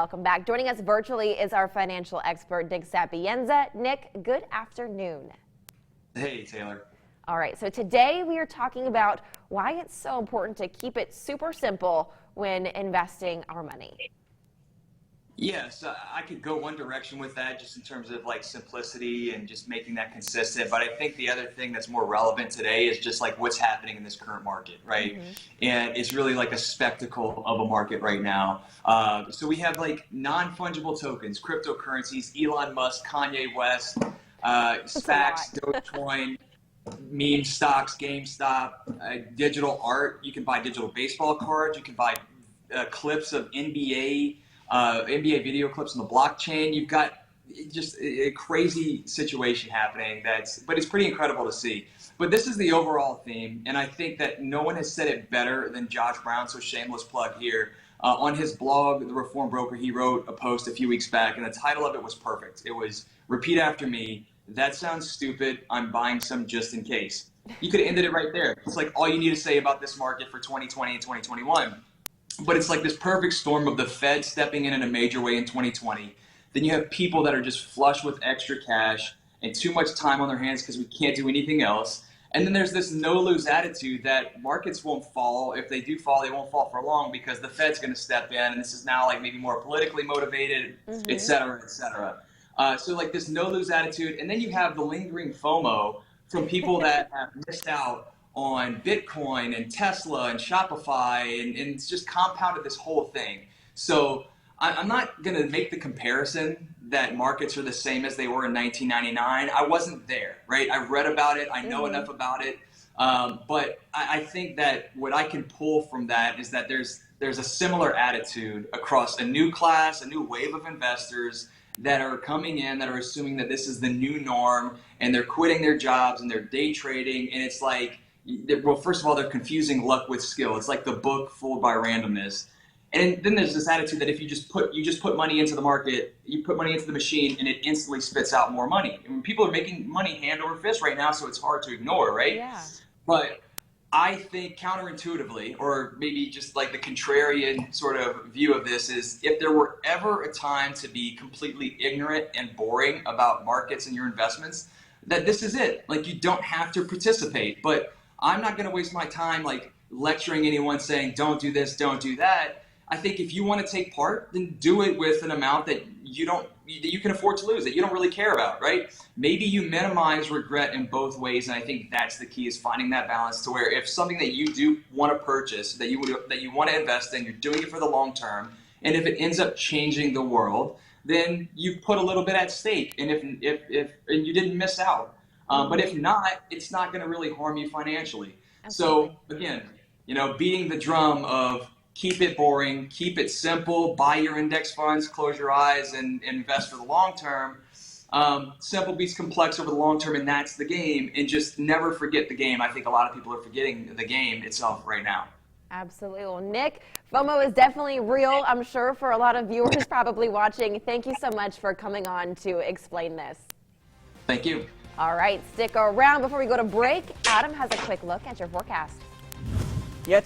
welcome back. Joining us virtually is our financial expert, Nick Sapienza. Nick, good afternoon. Hey, Taylor. All right, so today we are talking about why it's so important to keep it super simple when investing our money. Yes, I could go one direction with that just in terms of like simplicity and just making that consistent. But I think the other thing that's more relevant today is just like what's happening in this current market, right? And it's really like a spectacle of a market right now. So we have like non-fungible tokens, cryptocurrencies, Elon Musk, Kanye West, SPACs, Dogecoin, meme stocks, GameStop, digital art. You can buy digital baseball cards. You can buy clips of NBA video clips on the blockchain. You've got just a crazy situation happening but it's pretty incredible to see. But this is the overall theme, and I think that no one has said it better than Josh Brown, so shameless plug here. On his blog, The Reform Broker, he wrote a post a few weeks back, and the title of it was perfect. It was, "Repeat after me, that sounds stupid, I'm buying some just in case." You could have ended it right there. It's like all you need to say about this market for 2020 and 2021. But it's like this perfect storm of the Fed stepping in a major way in 2020. Then you have people that are just flush with extra cash and too much time on their hands because we can't do anything else. And then there's this no-lose attitude that markets won't fall. If they do fall, they won't fall for long because the Fed's going to step in. And this is now like maybe more politically motivated, et cetera, et cetera. So like this no-lose attitude. And then you have the lingering FOMO from people that have missed out on Bitcoin and Tesla and Shopify, and it's just compounded this whole thing. So I'm not going to make the comparison that markets are the same as they were in 1999. I wasn't there, right? I read about it. I know enough about it. But I think that what I can pull from that is that there's a similar attitude across a new class, a new wave of investors that are coming in, that are assuming that this is the new norm, and they're quitting their jobs and they're day trading. And it's like, well, first of all, they're confusing luck with skill. It's like the book Fooled by Randomness. And then there's this attitude that if you just put money into the market, you put money into the machine, and it instantly spits out more money. And people are making money hand over fist right now, so it's hard to ignore, right? Yeah. But I think counterintuitively, or maybe just like the contrarian sort of view of this, is if there were ever a time to be completely ignorant and boring about markets and your investments, that this is it. Like, you don't have to participate. But I'm not going to waste my time like lecturing anyone saying don't do this, don't do that. I think if you want to take part, then do it with an amount that you can afford to lose, that you don't really care about, right? Maybe you minimize regret in both ways, and I think that's the key, is finding that balance to where if something that you do want to purchase, that you want to invest in, you're doing it for the long term, and if it ends up changing the world, then you've put a little bit at stake, and if you didn't miss out. But if not, it's not going to really harm you financially. Absolutely. So again, beating the drum of keep it boring, keep it simple, buy your index funds, close your eyes, and invest for the long term. Simple beats complex over the long term, and that's the game. And just never forget the game. I think a lot of people are forgetting the game itself right now. Absolutely. Well, Nick, FOMO is definitely real, I'm sure, for a lot of viewers probably watching. Thank you so much for coming on to explain this. Thank you. All right, stick around. Before we go to break, Adam has a quick look at your forecast.